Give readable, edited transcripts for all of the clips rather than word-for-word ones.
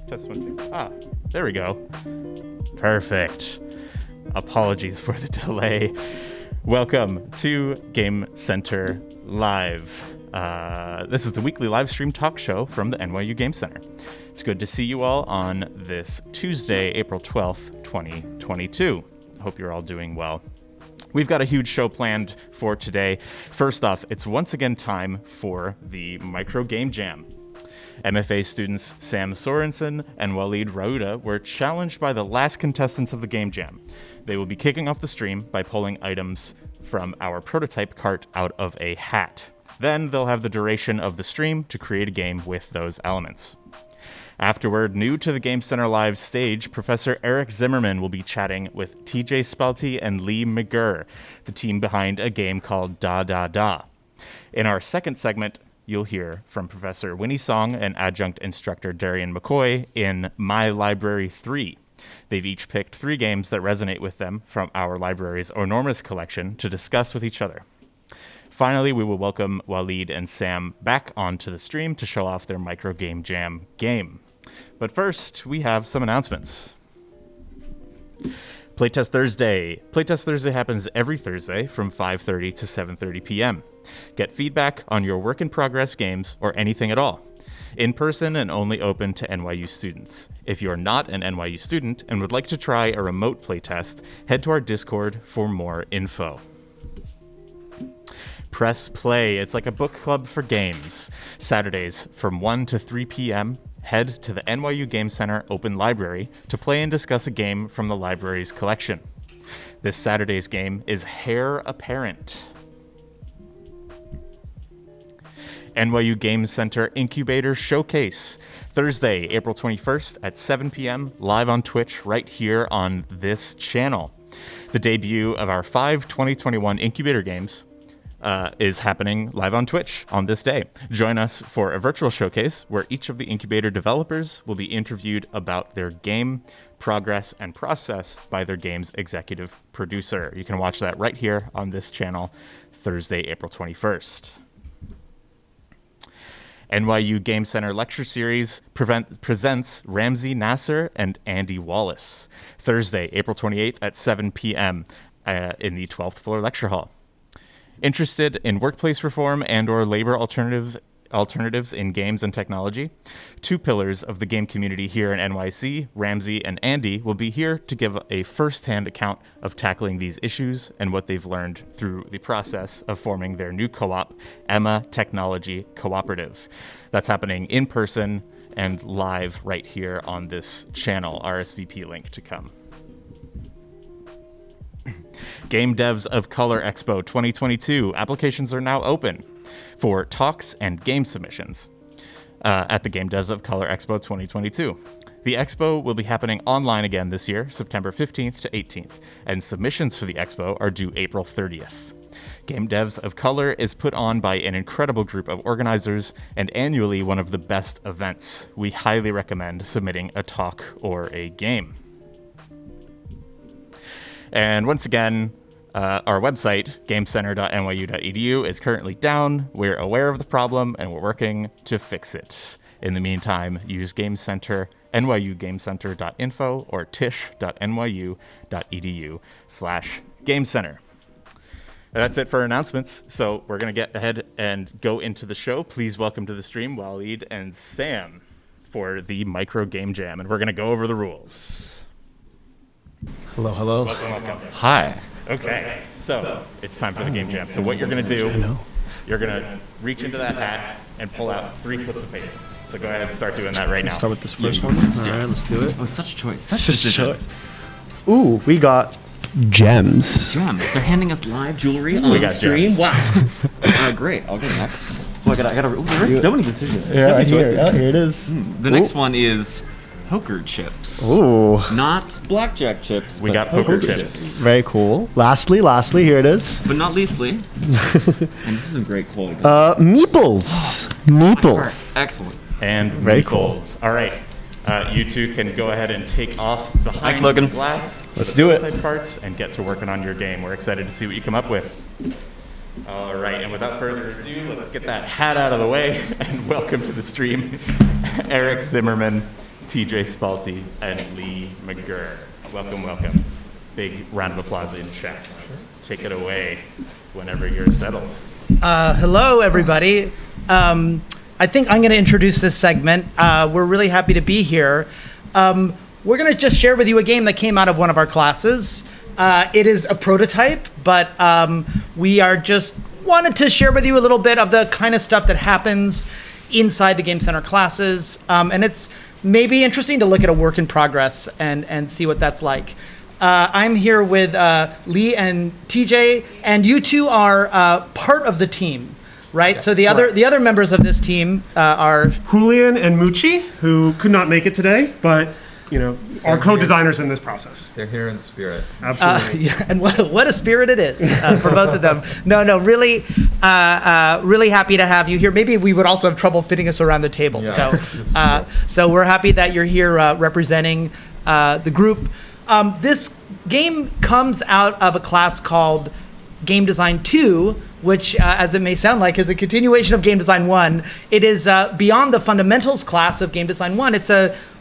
Test 1, 2. There we go. Perfect. Apologies for the delay. Welcome to Game Center Live. This is the weekly live stream talk show from the NYU Game Center. It's good to see you all on this Tuesday, April 12th, 2022. Hope you're all doing well. We've got a huge show planned for today. First off, it's once again time for the Micro Game Jam. MFA students Sam Sorensen and Walid Rauda were challenged by the last contestants of the Game Jam. They will be kicking off the stream by pulling items from our prototype cart out of a hat. Then they'll have the duration of the stream to create a game with those elements. Afterward, new to the Game Center Live stage, Professor Eric Zimmerman will be chatting with TJ Spalti and Lee McGurr, the team behind a game called DaDaDa. In our second segment, you'll hear from Professor Winnie Song and adjunct instructor Darion McCoy in My Library 3. They've each picked 3 games that resonate with them from our library's enormous collection to discuss with each other. Finally, we will welcome Walid and Sam back onto the stream to show off their Micro Game Jam game. But first, we have some announcements. Playtest Thursday. Playtest Thursday happens every Thursday from 5:30 to 7:30 p.m. Get feedback on your work-in-progress games or anything at all. In person and only open to NYU students. If you're not an NYU student and would like to try a remote playtest, head to our Discord for more info. Press Play. It's like a book club for games. Saturdays from 1 to 3 p.m., head to the NYU Game Center Open Library to play and discuss a game from the library's collection. This Saturday's game is Heir Apparent. NYU Game Center Incubator Showcase. Thursday, April 21st at 7 p.m. live on Twitch right here on this channel. The debut of our 5 2021 Incubator games is happening live on Twitch on this day. Join us for a virtual showcase where each of the Incubator developers will be interviewed about their game, progress, and process by their game's executive producer. You can watch that right here on this channel, Thursday, April 21st. NYU Game Center Lecture Series presents Ramsey Nasser and Andy Wallace. Thursday, April 28th at 7 p.m. In the 12th floor lecture hall. Interested in workplace reform and or labor alternatives in games and technology? Two pillars of the game community here in NYC, Ramsey and Andy, will be here to give a first-hand account of tackling these issues and what they've learned through the process of forming their new co-op, Emma Technology Cooperative. That's happening in person and live right here on this channel. RSVP link to come. Game Devs of Color Expo 2022. Applications are now open for talks and game submissions at the Game Devs of Color Expo 2022. The expo will be happening online again this year, September 15th to 18th, and submissions for the expo are due April 30th. Game Devs of Color is put on by an incredible group of organizers and annually one of the best events. We highly recommend submitting a talk or a game. And once again, our website, gamecenter.nyu.edu, is currently down. We're aware of the problem, and we're working to fix it. In the meantime, use Game Center, nyugamecenter.info or tish.nyu.edu/gamecenter. That's it for announcements. So we're going to get ahead and go into the show. Please welcome to the stream Walid and Sam for the Micro Game Jam, and we're going to go over the rules. Hello, hello. Welcome. Hi. Okay, so it's time for the game jam. So what you're going to do, you're going to reach into that hat and pull out 3 slips of paper. So go ahead and start doing that right now. Start with this first one. All right, let's do it. Oh, such a choice. Such a choice. Ooh, we got gems. Gems. They're handing us live jewelry on the stream. Gems. Wow. Great. I'll go next. Oh, I gotta. There's so many decisions. Yeah, right here. Oh, here it is. The next one is poker chips. Ooh. Not blackjack chips. We got poker chips. Very cool. Lastly, here it is. But not leastly. And this is some great quality. Meeples. Meeples. Excellent. And very cool. All right. You two can go ahead and take off the Thanks, Logan. glass. Let's do it. Parts and get to working on your game. We're excited to see what you come up with. All right, and without further ado, let's get that hat out of the way and welcome to the stream, Eric Zimmerman, TJ Spalti, and Lee McGurr. Welcome, welcome. Big round of applause in chat. Take it away whenever you're settled. Hello, everybody. I think I'm going to introduce this segment. We're really happy to be here. We're going to just share with you a game that came out of one of our classes. It is a prototype, but we are just wanted to share with you a little bit of the kind of stuff that happens inside the Game Center classes. And it's maybe interesting to look at a work in progress and see what that's like. I'm here with Lee and TJ, and you two are part of the team, right? Yes, so the other members of this team are Julian and Mucci, who could not make it today, but are co-designers in this process. They're here in spirit. Absolutely. Yeah, and what a spirit it is for both of them. No, really happy to have you here. Maybe we would also have trouble fitting us around the table. Yeah, so we're happy that you're here representing the group. This game comes out of a class called Game Design 2, which, as it may sound like, is a continuation of Game Design 1. It is beyond the fundamentals class of Game Design 1. It's a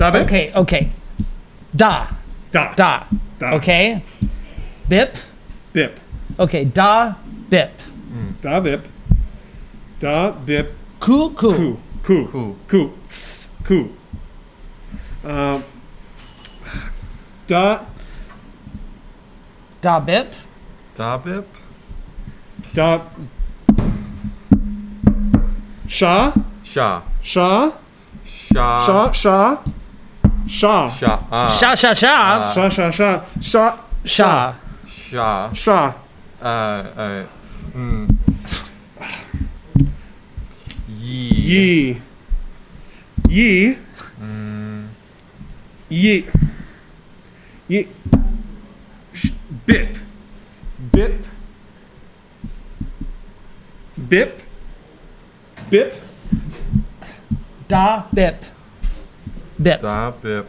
Da bip. Okay. Da. Da. Da. Da. Okay. Bip. Bip. Okay. Da. Bip. Da bip. Da bip. Coo. Coo. Coo. Coo. Coo. Coo. Da. Da bip. Da bip. Da. Sha. Sha. Sha. Sha. Sha. Sha. Sha. Sha. Ah. Sha. Sha. Sha. Sha. Sha. Sha. Sha. Sha. Sha. Sha. Yi. Yi. Yi. Yi. Bip. Bip. Bip. Bip. Da bip. Bip. Da bip.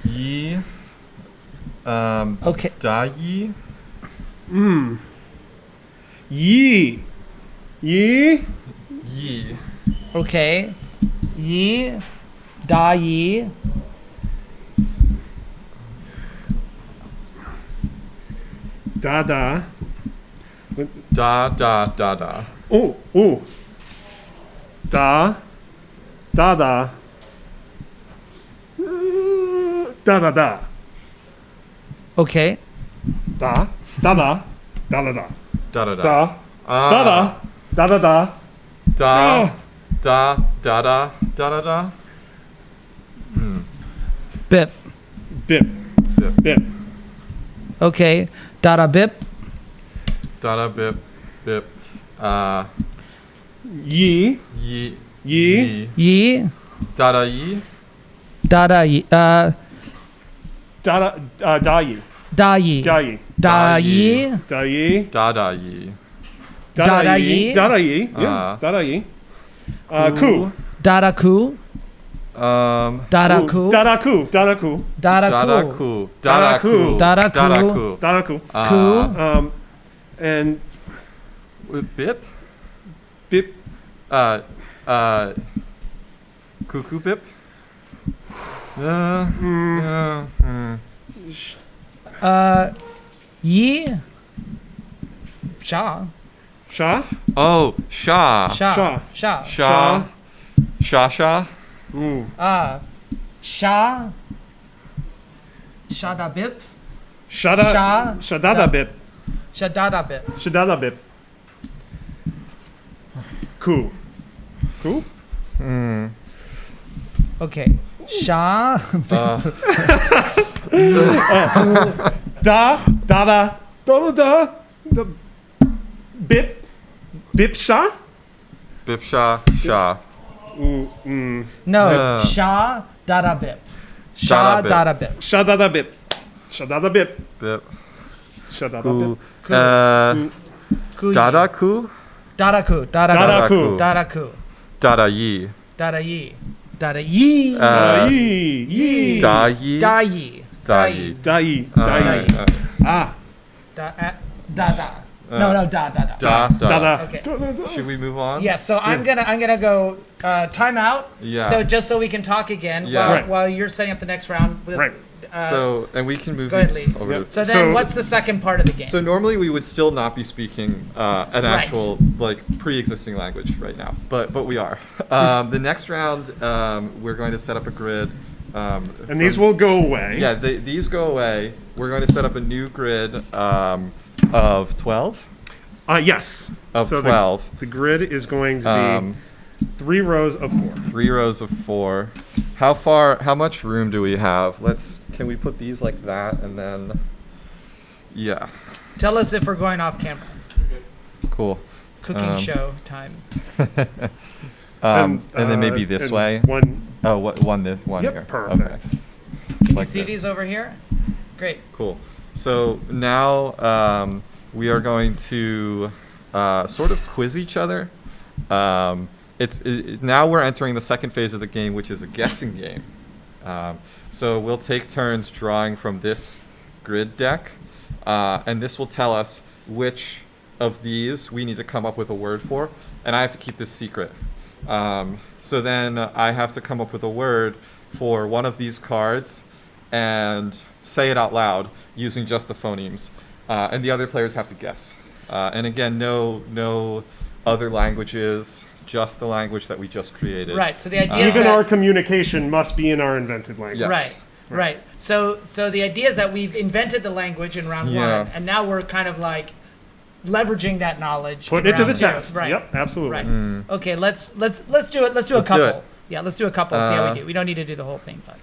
Yi. Okay. Da yi. Yi. Yi. Yi. Okay. Yi. Da yi. DaDa. DaDaDa. Oh. Oh. DaDa. DaDaDa. Okay. Da. DaDa. DaDaDa. DaDaDa. Da. Ah. DaDa. DaDa. Da. DaDaDa. Bip. Bip. Bip. Bip. Okay. Da bip. Da bip. Bip. Yi. Yi. Yi. Yi. Da yi. Da yi. Da yi. Da yi. Da yi. Da yi. Da yi. Da yi. Da yi. Da yi. Yeah. Da yi. Ku. Da ku. Da ku. Da ku. Da ku. Da ku. Dadaku. Dadaku. Da ku. Ku. And Bip. bip. Cuckoo bip. Yi. Sha. Sha. Oh, sha. Sha. Sha. Sha. Sha. Sha. Sha da bip. Shada. Sha. Shadada bip. Sha da bip. Shadada bip. Ku. Ku. Okay. Sha. Da. Da. Da. Bip. Bip sha. Bip sha. No. Sha da bip. Sha da bip. Shadada bip. Shadada bip. Bip. Shadada bip. Ku. Dadaku. Dadaku. Dadaku. Dadaku. Dada yi. Dada yi. Dada yi. Yi. Yi. Da yi. Da yi. Da yi. Da yi. Da yi. Ah. Da. No, da. Da. Da. Okay. Should we move on? Yeah, so I'm gonna go time out. Yeah. So just so we can talk again Yeah. while you're setting up the next round. Right. So, and we can move go ahead, these Lee. over. Yep. to- So then, So- what's the second part of the game? So normally we would still not be speaking an actual like pre-existing language right now, but we are. The next round, we're going to set up a grid. And these will go away. Yeah, these go away. We're going to set up a new grid of 12. Yes. Of so 12. The grid is going to be 3 rows of 4. 3 rows of 4. How much room do we have? Can we put these like that and then, yeah. Tell us if we're going off camera. Cool. Cooking show time. And then maybe this and way. One. Oh, one Yep, here. perfect. Okay. Can Like you see this. these over here? Great. Cool. So now we are going to sort of quiz each other. Now we're entering the second phase of the game, which is a guessing game. So we'll take turns drawing from this grid deck, and this will tell us which of these we need to come up with a word for, and I have to keep this secret. So then I have to come up with a word for one of these cards and say it out loud using just the phonemes. And the other players have to guess. And again, no other languages, just the language that we just created. Right. So the idea is Even that, our communication must be in our invented language. Yes. Right. Right. So the idea is that we've invented the language in round Yeah. one, and now we're kind of like leveraging that knowledge. Put in it to the round two. test. Right. Yep, absolutely. Right. Okay. Let's do it. Let's do a Let's couple. do it. Yeah. Let's do a couple. And see how we do. We don't need to do the whole thing, but.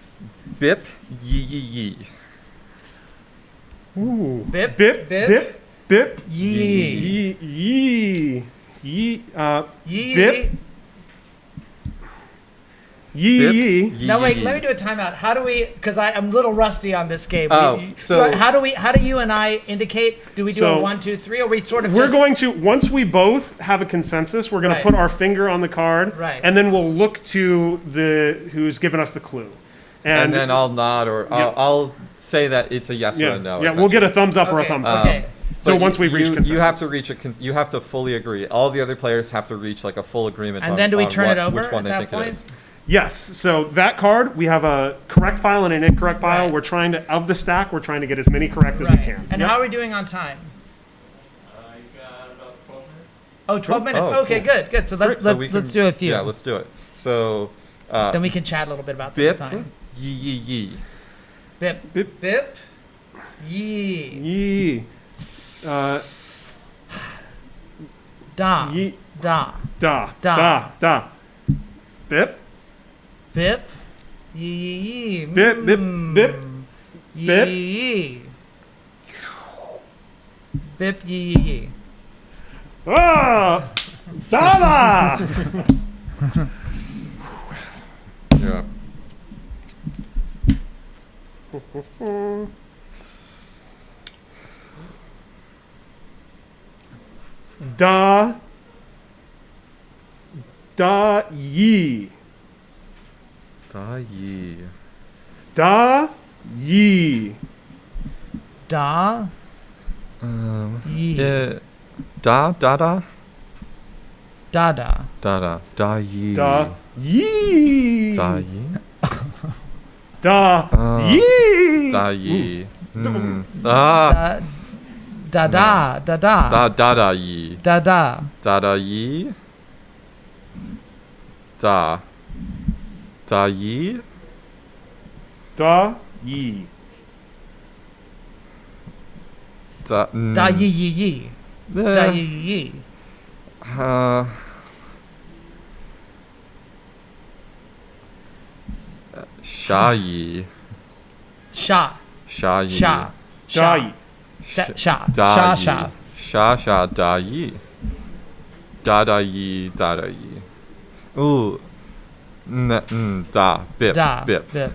Bip, yee, yee, yee. Ooh. Bip, Bip. bip, Bip. Bip. Yee. Yee. Yee. Yee. Yee. Bip. Yee. Bip, Yee. yee, Now wait, yee. let me do a timeout. How do we? Because I'm a little rusty on this game. Oh, so- how do you and I indicate? Do we do So- a 1, 2, 3, or we sort of? We're just, going to, once we both have a consensus, we're going Right. to put our finger on the card, Right. and then we'll look to who's given us the clue. And then I'll nod or I'll say that it's a yes or a no. yeah, we'll get a thumbs up or a Okay, thumbs down. okay. So But once we've reached consensus. you have to reach you have to fully agree. All the other players have to reach like a full agreement. And on, then do we on turn what, it over which one at they that think point? it is. Yes. So that card, we have a correct pile and an incorrect pile. Right. We're trying to, of the stack, we're trying to get as many correct as we Right. can. And Yep. how are we doing on time? You got about 12 minutes. Oh, 12 minutes. Oh, okay, cool. good. So So we let's can- do a few. Yeah, let's do it. So Then we can chat a little bit about the bip, design. yee, yee, yee. Bip, Bip. bip, yee, Yee. da, Yee. da, Da. Da. Da. Da. Bip. bip, yee, Bip. Bip. Bip. Bip. yee, bip, yee. Ah! DaDaDa! Yeah. Da. Da. Yee. Da yee. Da. Yee. Da, yee, Da da da da, da. da da da yee. Da. Yee. Da yee. Da. Yee. Da yee. Da Da, da, da, da, da da da yee. da, da. Da da yee. Da. Da yee. Da. Yee. Da. Da, yee, yee, yee. Da, yee, yee, yee. Sha yee. Sha, Sha yee. sha, Da. Yee. sha, sha, Da sha, yee. sha. Sha sha da yee. Da da yee. Da da yee. Ooh. Da. Bip. Da, Bip. bip.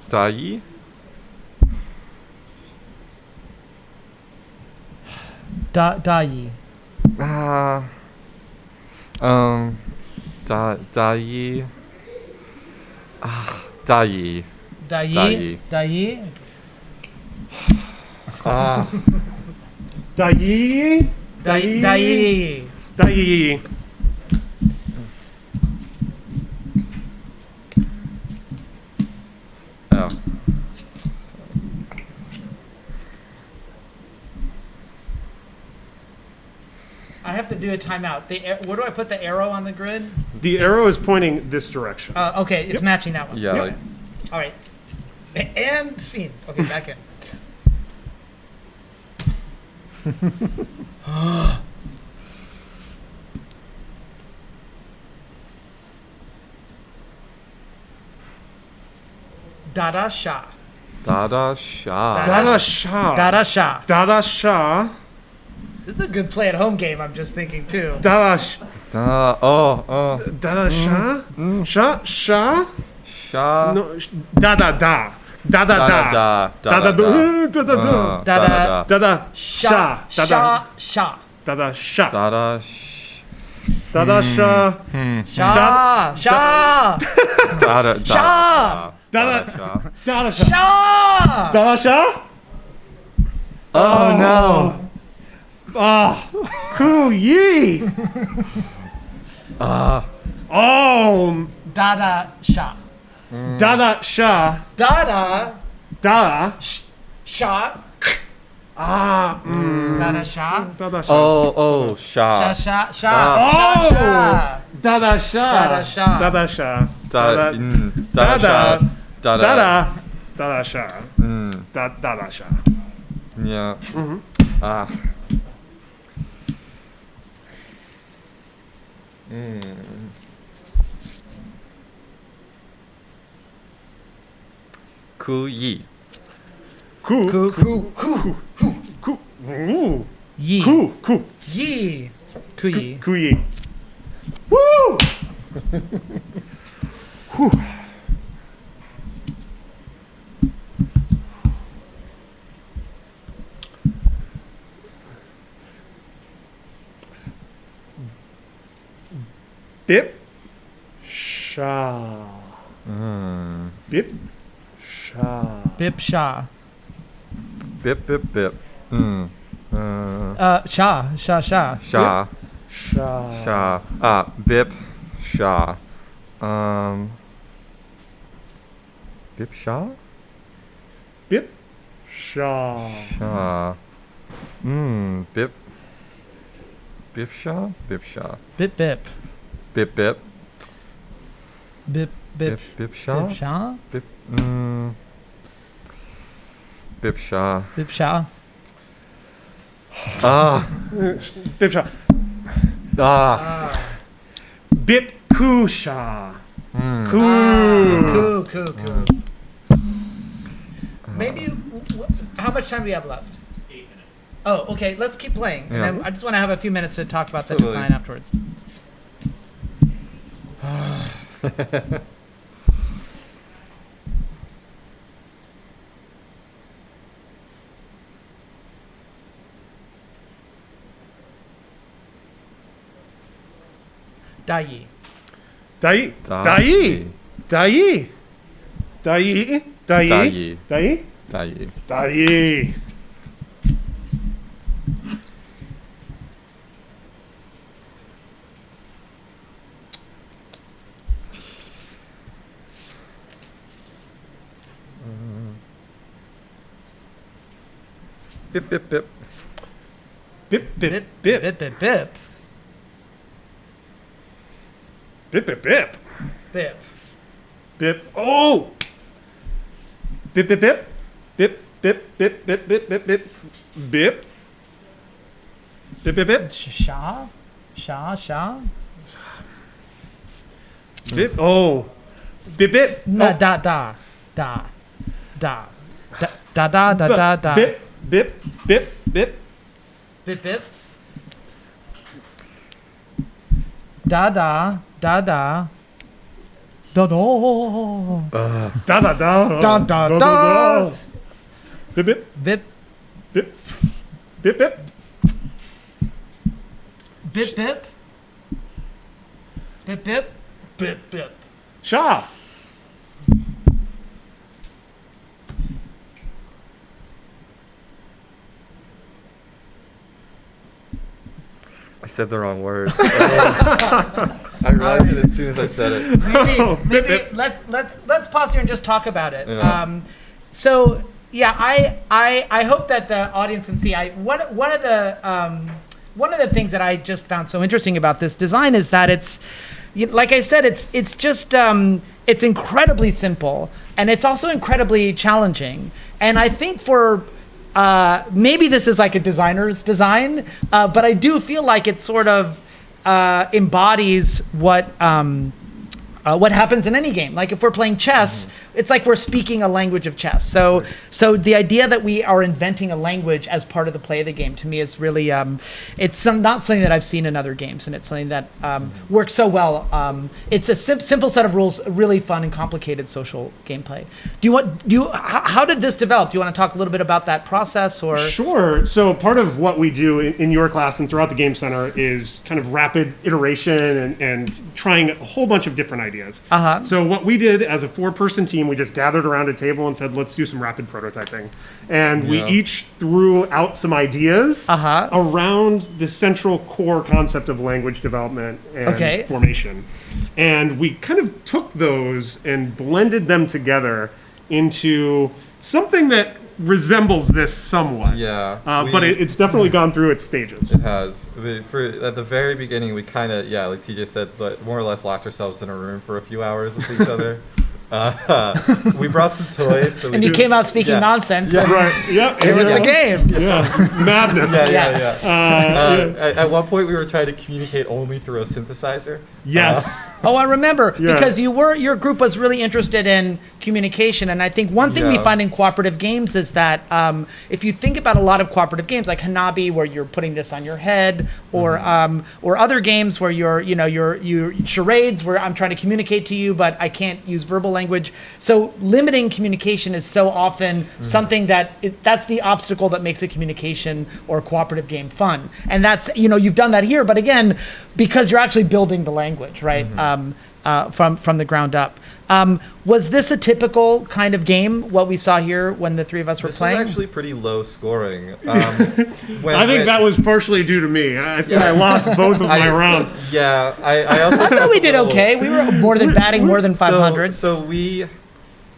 Da yee. Da, da, yee. Da yee. Da yee. Da, Da, yee. yee. Da, yee. Da. Yee. Da, da, yee. Da. Yee. Oh. I have to do a timeout. Where do I put the arrow on the grid? The arrow is pointing this direction. Okay, it's matching that one. Yeah. Like, All right. And scene. Okay, back in. Dada Shah. da da sha. DaDaDa Shah. Dada Shah. DaDaDa Shah. This is a good play at home game, I'm just thinking too. DaDaDa Da. Oh. DaDaDa Shah. Shah. Shah. Sha. No. DaDaDa. DaDaDa. Da da da. DaDaDa. Da-da. DaDa Shah. Shah. Shah. Shah. DaDa Shah. Da da. Sh. DaDa Shah. Shah. Shah. Da da. Sha. DaDa Sha. DaDaDa Shah. Shah. DaDaDa Shah. Oh no. Ah. Hoo yee. Oh, DaDa sha. DaDa sha. DaDa DaDa. sha. DaDa sha. DaDa sha. Oh, Sha sha. sha sha. Oh! Sha. DaDa sha. DaDa sha. DaDa sha. DaDa. DaDa. DaDa sha. Mm. DaDa sha. Yeah. Ah. Ku yi. Ku. Ku ku ku Ku. Ooh. yi. Ku. Ku. Yi. Ku yi. Ku yi. Woo! Whew. Bip. Sha. Bip. Sha. Bip sha. Bip, bip, bip. Sha sha sha. Sha. Sha. Sha. Bip. Sha. Bip, sha? Bip. Sha. Sha. Bip. Bip, sha? Bip, sha. Bip bip. Bip, bip. Bip bip. Bip, bip, sha? Bip sha. Bip, Bip, sha. Bip sha. Bip sha. Bip ku sha. Ku. Cool, cool, cool. Maybe, how much time do we have left? 8 minutes. Oh, okay, let's keep playing. Yeah. And then I just want to have a few minutes to talk about the Totally. design afterwards. Dai. Dai. Dai. Dai. Dai. Dai. Dai. Dai. Dai. Dai. Bip, bip, bip. Bip bip Bip, bip. bip, bip, bip. Bip bip bip. Bip. Bip. Oh. Bip bip bip. Bip bip bip bip bip bip bip. Bip. Bip bip bip. Sha. Sha, sha. Bip. Oh. Bip bip. Na, Oh. da, da. Da. Da. Da, da, da, da, da. Bip bip bip bip. Bip, bip. Da, da. Da, da. Da, da. Da da da. Da, da, da. Bip bip Bip. bip. Bip bip. Bip, bip. Bip, bip. Bip, bip. Sha. I said the wrong word. I realized it as soon as I said it. Maybe let's pause here and just talk about it. Yeah. So yeah, I hope that the audience can see. One of the things that I just found so interesting about this design is that it's, like I said, it's just it's incredibly simple, and it's also incredibly challenging. And I think for maybe this is like a designer's design, but I do feel like it sort of embodies what happens in any game. Like if we're playing chess, it's like we're speaking a language of chess. So the idea that we are inventing a language as part of the play of the game, to me, is really it's not something that I've seen in other games, and it's something that works so well. It's a simple set of rules, really fun and complicated social gameplay. How did this develop? Do you want to talk a little bit about that process, or? Sure. So part of what we do in your class and throughout the Game Center is kind of rapid iteration and trying a whole bunch of different ideas. ideas. Uh-huh. So what we did as a 4-person team, we just gathered around a table and said, let's do some rapid prototyping. And we each threw out some ideas around the central core concept of language development and formation. And we kind of took those and blended them together into something that resembles this somewhat. Yeah. But it's definitely gone through its stages. It has. At the very beginning, we kind of, like TJ said, more or less locked ourselves in a room for a few hours with each other. We brought some toys. So and you came out speaking nonsense. Yeah, right. Yep. It was the game. Yeah. Madness. At one point, we were trying to communicate only through a synthesizer. Yes. I remember because your group was really interested in communication, and I think one thing we find in cooperative games is that if you think about a lot of cooperative games like Hanabi, where you're putting this on your head, or other games where you're charades, where I'm trying to communicate to you, but I can't use verbal language. So limiting communication is so often something that's the obstacle that makes a communication or cooperative game fun, and that's you've done that here, but again, because you're actually building the language, right? From the ground up. Was this a typical kind of game, what we saw here when the three of us were playing? This was actually pretty low scoring. I think that was partially due to me. I think I lost both of my rounds. Yeah, I also I thought we did okay. We were more than 500. So we...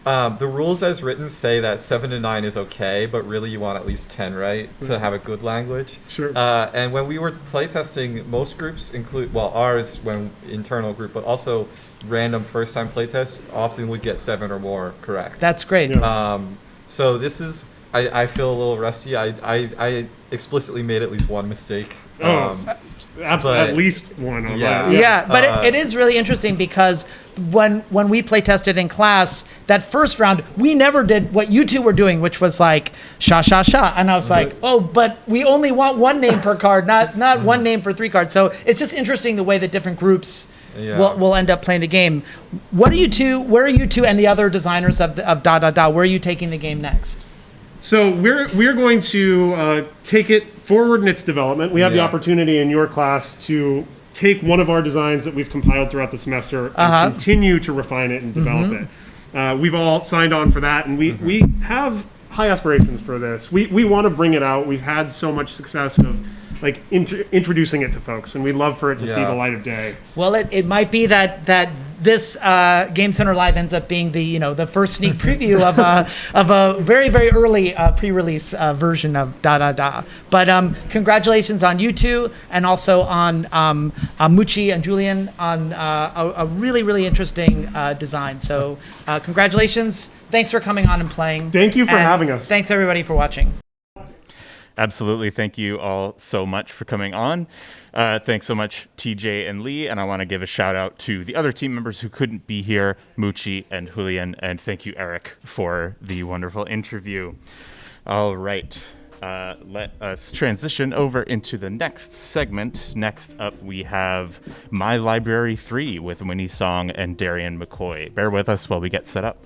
the rules as written say that 7 to 9 is okay, but really you want at least 10, right, to have a good language. Sure. And when we were playtesting, most groups include, ours, when internal group, but also random first-time playtests often would get 7 or more correct. That's great. Yeah. So this is, I feel a little rusty. I explicitly made at least one mistake. Absolutely, at least one. But it is really interesting because when we play tested in class, that first round, we never did what you two were doing, which was like sha sha sha, and I was like, but we only want one name per card, not one name for 3 cards. So it's just interesting the way that different groups will end up playing the game. Where are you two and the other designers of DaDaDa? Where are you taking the game next? So we're going to take it forward in its development. We have the opportunity in your class to take one of our designs that we've compiled throughout the semester and continue to refine it and develop it. We've all signed on for that, and we have high aspirations for this. We want to bring it out. We've had so much success of introducing it to folks, and we'd love for it to see the light of day. Well, it might be that this Game Center Live ends up being the first sneak preview of a very, very early pre-release version of DaDaDa. But congratulations on you two, and also on Muchi and Julian on a really, really interesting design. So congratulations. Thanks for coming on and playing. Thank you for having us. Thanks everybody for watching. Absolutely. Thank you all so much for coming on. Thanks so much, TJ and Lee. And I want to give a shout out to the other team members who couldn't be here, Muchi and Julian. And thank you, Eric, for the wonderful interview. All right. Let us transition over into the next segment. Next up, we have My Library 3 with Winnie Song and Darion McCoy. Bear with us while we get set up.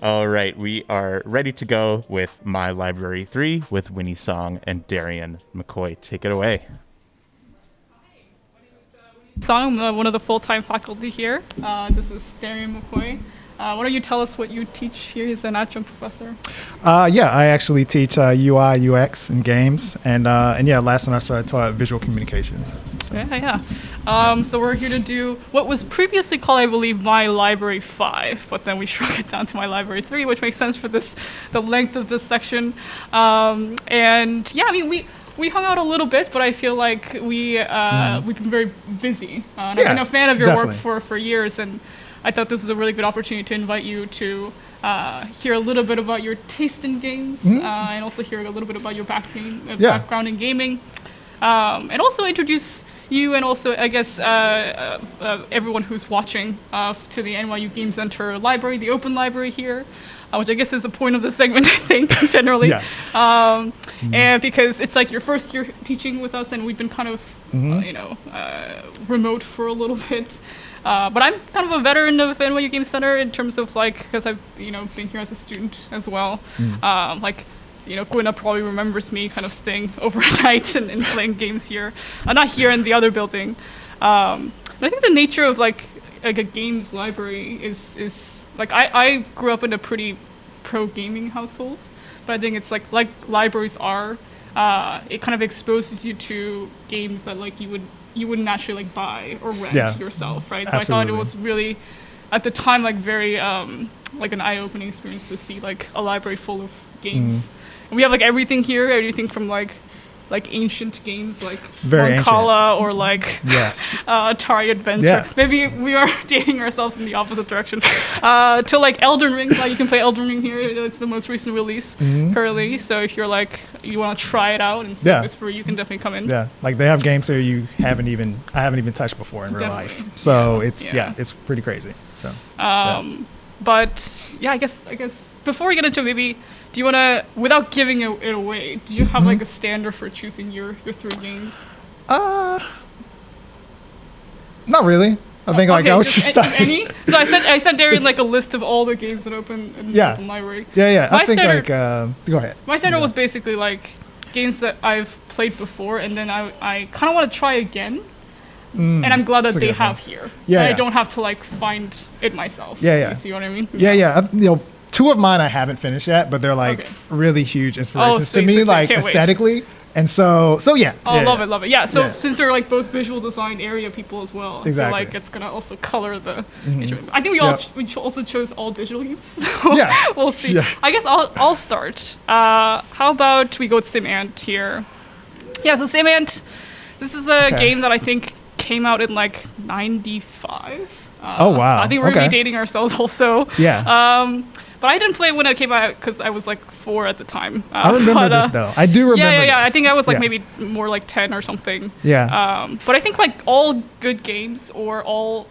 All right, we are ready to go with My Library 3 with Winnie Song and Darion McCoy. Take it away. Song, I'm one of the full-time faculty here. This is Darion McCoy. Why don't you tell us what you teach here as an adjunct professor? Yeah, I actually teach UI, UX, and games. And yeah, last semester I taught visual communications. So we're here to do what was previously called, I believe, My Library 5, but then we shrunk it down to My Library 3, which makes sense for the length of this section. And yeah, I mean, we hung out a little bit, but I feel like we've been very busy. And I've been a fan of your work for years, and I thought this was a really good opportunity to invite you to hear a little bit about your taste in games, and also hear a little bit about your background in gaming, and also introduce you and also, I guess, everyone who's watching to the NYU Game Center library, the open library here, which I guess is the point of the segment, I think, generally. And because it's like your first year teaching with us, and we've been kind of, remote for a little bit. But I'm kind of a veteran of NYU Game Center in terms of because I've, been here as a student as well. Gwynna probably remembers me kind of staying overnight and playing games here. Not here in the other building. But I think the nature of like a games library is I grew up in a pretty pro gaming household, but I think it's like libraries are, it kind of exposes you to games that you wouldn't actually buy or rent yourself, right? So Absolutely. I thought it was really, at the time, very an eye-opening experience to see a library full of games. And we have everything here, everything from ancient games Very Mancala or Yes. Atari Adventure. Yeah. Maybe we are dating ourselves in the opposite direction. To Elden Ring, you can play Elden Ring here. It's the most recent release currently. So if you're you want to try it out and see if it's free, you can definitely come in. Yeah, they have games here I haven't even touched before in real life. So it's pretty crazy. So. But yeah, I guess before we get into it, maybe, do you want to, without giving it away, do you have a standard for choosing your 3 games? Not really. I think I was just any. So I sent Darion a list of all the games that open in the open library. Yeah. My I think standard, go ahead. My standard was basically games that I've played before, and then I kind of want to try again. And I'm glad that they have here. I don't have to find it myself. You see what I mean? Yeah. 2 of mine I haven't finished yet, but they're really huge inspirations to me, aesthetically. Wait. And so yeah. Oh, love it. Yeah. So since they're both visual design area people as well, exactly. I feel it's gonna also color the. I think we also chose all digital games. So we'll see. Yeah. I guess I'll start. How about we go with Sim Ant here? Yeah. So Sim Ant, this is a game that I think came out in 95. Oh wow. I think we're gonna be dating ourselves also. Yeah. But I didn't play it when it came out because I was 4 at the time. I remember this though. I do remember. Yeah. This. I think I was maybe more 10 or something. Yeah. But I think all good games all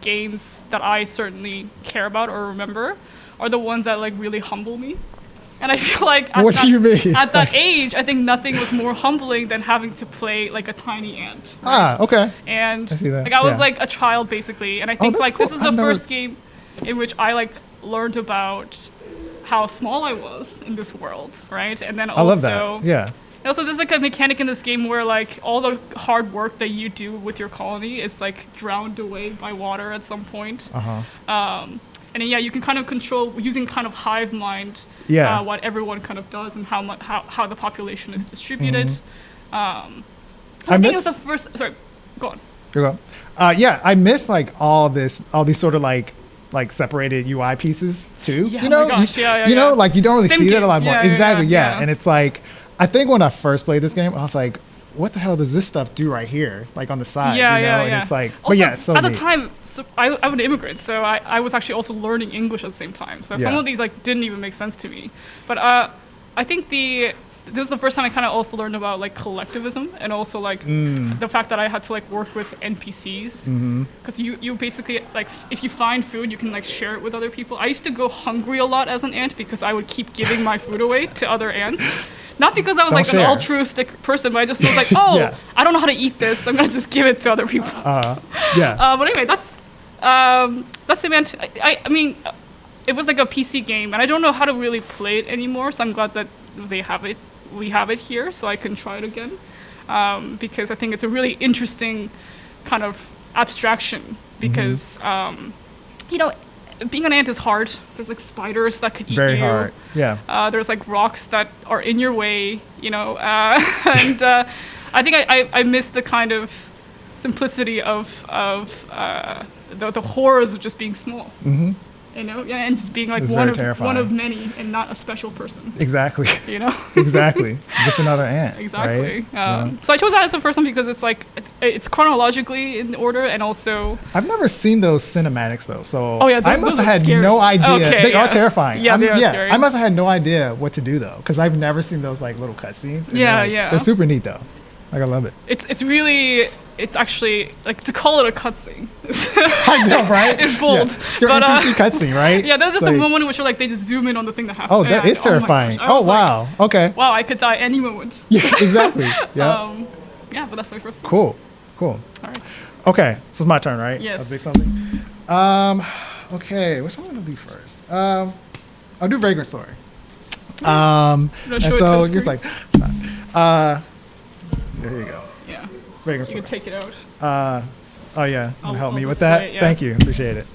games that I certainly care about or remember are the ones that really humble me. And I feel what do you mean? At that age, I think nothing was more humbling than having to play a tiny ant. Right? Okay. And I see that. I was a child basically, and I think cool. This is the first game in which I learned about how small I was in this world, right? And then also, I love that. Yeah. Also, there's a mechanic in this game where all the hard work that you do with your colony is drowned away by water at some point. And then, you can kind of control using kind of hive mind what everyone kind of does and how the population is distributed. I think it was the first. Sorry, go on. Go. I miss all these sort of separated UI pieces too. Yeah, you know, you don't really see that a lot more. Exactly. Yeah. And it's I think when I first played this game, I was what the hell does this stuff do right here, on the side? And it's also, but yeah, so at neat. the time, so I'm an immigrant, so I was actually also learning English at the same time. So some of these didn't even make sense to me. But I think this is the first time I kind of also learned about collectivism and also the fact that I had to work with NPCs because you basically if you find food you can share it with other people. I used to go hungry a lot as an ant because I would keep giving my food away to other ants. Not because I was an altruistic person, but I just was I don't know how to eat this. I'm gonna just give it to other people. But anyway, that's the ant. I mean, it was like a PC game, and I don't know how to really play it anymore. So I'm glad that we have it here, so I can try it again, because I think it's a really interesting kind of abstraction. Because you know, being an ant is hard. There's like spiders that could eat you. Very hard. Yeah. There's like rocks that are in your way, you know, and I think I miss the kind of simplicity of the horrors of just being small. You know, and just being like one of many and not a special person. Exactly. You know. Exactly. Just another ant. Exactly. Right? So I chose that as the first one because it's like it's chronologically in order, and also I've never seen those cinematics though, so I must those have had scary. no idea. Okay, they are terrifying. Yeah, they are scary. I must have had no idea what to do though, because I've never seen those like little cutscenes. They're super neat though. Like I love it. It's actually like to call it a cutscene. I know, right? It's bold. Yeah. It's an NPC cutscene, right? Yeah, there's just like, a moment in which like they just zoom in on the thing that happened. Oh, that is terrifying. Oh, wow. Like, okay. Wow, I could die any moment. Yeah, exactly. Yeah. Yeah, but that's my first one. Cool. All right. Okay, so it's my turn, right? Yes. I'll pick something. Okay, which one am I gonna do first? I'll do Vagrant Story. And so you're just like, here you go. Yeah. Vagrant You Story. can take it out. Oh yeah, help I'll me with display that. it, yeah. Thank you, appreciate it.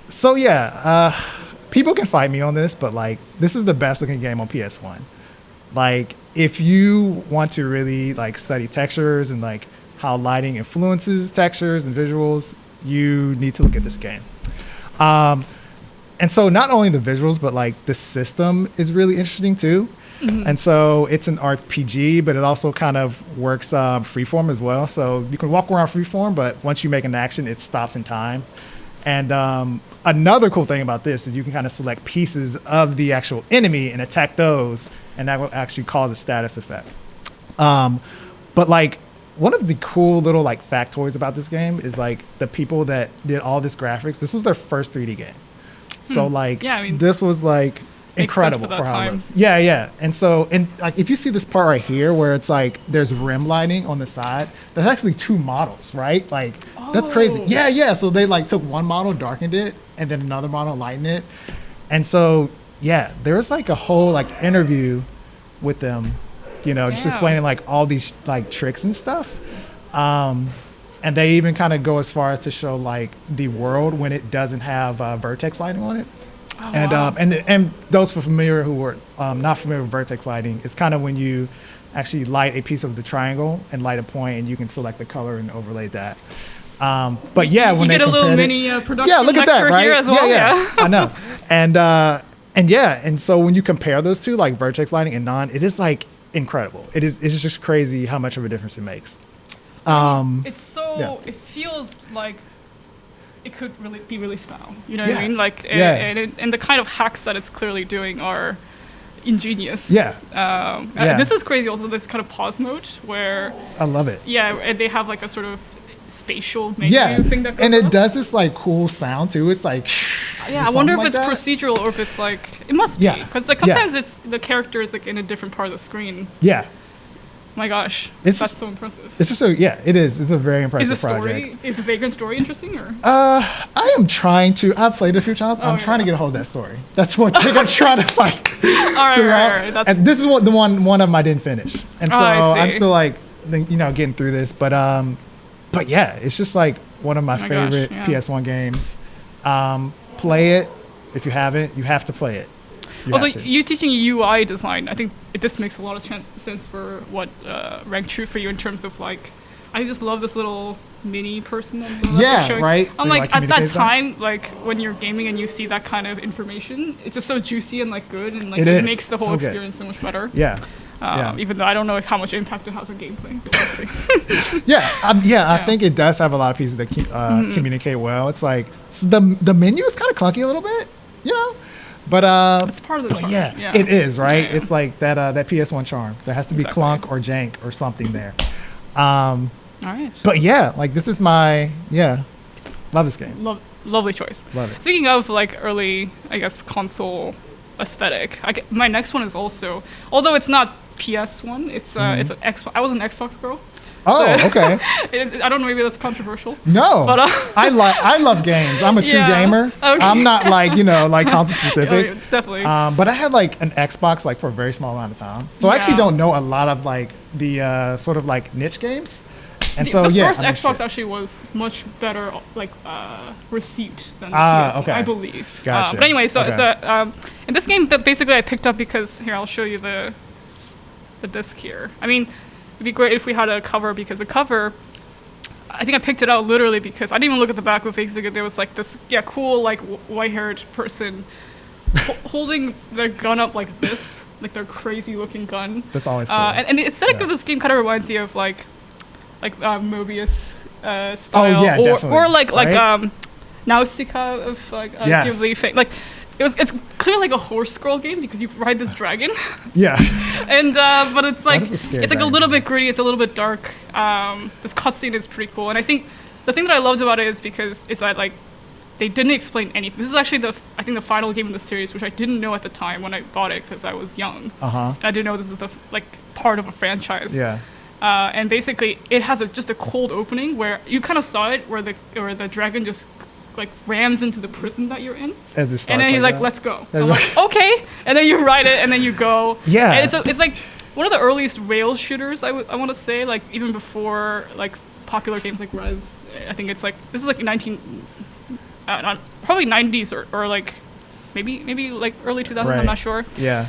So yeah, people can fight me on this, but like this is the best looking game on PS1. Like if you want to really like study textures and like how lighting influences textures and visuals, you need to look at this game. And so not only the visuals, but like the system is really interesting too. And so it's an RPG, but it also kind of works freeform as well. So you can walk around freeform, but once you make an action, it stops in time. And another cool thing about this is you can kind of select pieces of the actual enemy and attack those, and that will actually cause a status effect. But like one of the cool little like factoids about this game is like the people that did all this graphics, this was their first 3D game. So like this was like incredible for how it looks. Yeah. And so, and like if you see this part right here where it's like there's rim lighting on the side, that's actually 2 models, right? Like that's crazy. Yeah. So they like took one model, darkened it, and then another model lightened it. And so yeah, there was like a whole like interview with them, you know, just explaining like all these like tricks and stuff. And they even kind of go as far as to show like the world when it doesn't have vertex lighting on it. And those familiar who were not familiar with vertex lighting, it's kind of when you actually light a piece of the triangle and light a point, and you can select the color and overlay that. But yeah, when you they get a little compared mini production look at that, right? here as well. Yeah. I know. And so when you compare those two, like vertex lighting and non, it is like incredible. It's just crazy how much of a difference it makes. It's so it feels like it could really be really style. You know what I mean? Like, and the kind of hacks that it's clearly doing are ingenious. This is crazy. Also, this kind of pause mode where I love it. Yeah, and they have like a sort of spatial menu thing that goes and it up. does this like cool sound too. It's like I wonder if it's procedural or if it's like it must be because like sometimes it's the character is like in a different part of the screen. My gosh, that's so impressive. It's just it is. It's a very impressive project. Is the Vagrant Story interesting or? I am trying to. I've played it a few times. I'm trying to get a hold of that story. That's one thing I'm trying to like figure out. And this is what one of them I didn't finish, and so I'm still like getting through this. But yeah, it's just like one of my favorite PS1 games. Play it if you haven't. You have to play it. You teaching UI design, I think this makes a lot of sense for what ranked true for you in terms of like, I just love this little mini person. Right. I'm like at that time, like when you're gaming and you see that kind of information, it's just so juicy and like good and like it makes the whole experience so much better. Even though I don't know how much impact it has on gameplay. But we'll see. I think it does have a lot of pieces that communicate well. It's like the menu is kind of clunky a little bit, But it's part of the charm. It is, right? It's like that PS1 charm. There has to be clunk or jank or something there. All right. But like this is my love this game. Lovely choice. Love it. Speaking of like early, I guess console aesthetic, my next one is also, although it's not PS1, it's an Xbox. I was an Xbox girl. Oh, okay. I don't know, maybe that's controversial. No, But, I love games. I'm a true Yeah. gamer. Okay. I'm not like like console specific. Yeah, definitely. But I had like an Xbox like for a very small amount of time, so I actually Yeah. don't know a lot of like the sort of like niche games. And The so yeah, first I know Xbox shit. actually was much better, like received than the Ah, PS1, okay. I believe. Gotcha. But anyway, so Okay. in this game that basically I picked up because here I'll show you the disc here. I mean, it'd be great if we had a cover because the cover, I think I picked it out literally because I didn't even look at the back, but basically there was like this cool like white-haired person holding their gun up like this, like their crazy looking gun. That's always cool. And the aesthetic Yeah. of this game kind of reminds me of like Mobius style, yeah, or definitely, like right? Nausicaa of like Yes. Ghibli fame. Like it's clearly like a horse scroll game because you ride this dragon, Yeah. and but it's like is a scary it's like a dragon. little bit gritty. It's a little bit dark. This cutscene is pretty cool, and I think the thing that I loved about it is because it's that like they didn't explain anything. This is actually I think the final game in the series, which I didn't know at the time when I bought it because I was young. Uh-huh. I didn't know this is the like part of a franchise. Yeah. And basically, it has just a cold opening where you kind of saw it, where the dragon just like rams into the prison that you're in, As it starts and then he's like, that. "Let's go." That's I'm like, "Okay," and then you ride it, and then you go. Yeah. And it's like one of the earliest rail shooters. I want to say, like even before like popular games like Rez. I think it's like this is like probably 90s or like maybe like early 2000s. Right. I'm not sure. Yeah.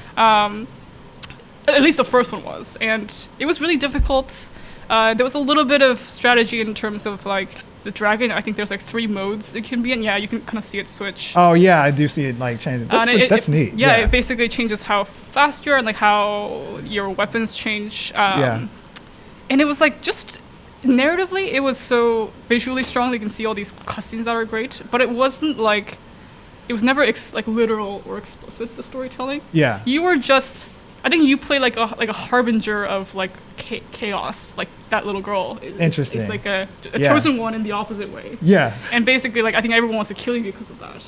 At least the first one was, and it was really difficult. There was a little bit of strategy in terms of like the dragon. I think there's like 3 modes it can be in. Yeah, you can kind of see it switch. Oh yeah, I do see it like changing. That's, And that's neat. Yeah, it basically changes how fast you are and like how your weapons change. Yeah. And it was like just narratively, it was so visually strong. You can see all these cutscenes that are great, but it wasn't like it was never like literal or explicit. The storytelling. Yeah. You were just. I think you play like a harbinger of like chaos, like that little girl. Interesting. It's like a Yeah. chosen one in the opposite way. Yeah. And basically, like I think everyone wants to kill you because of that.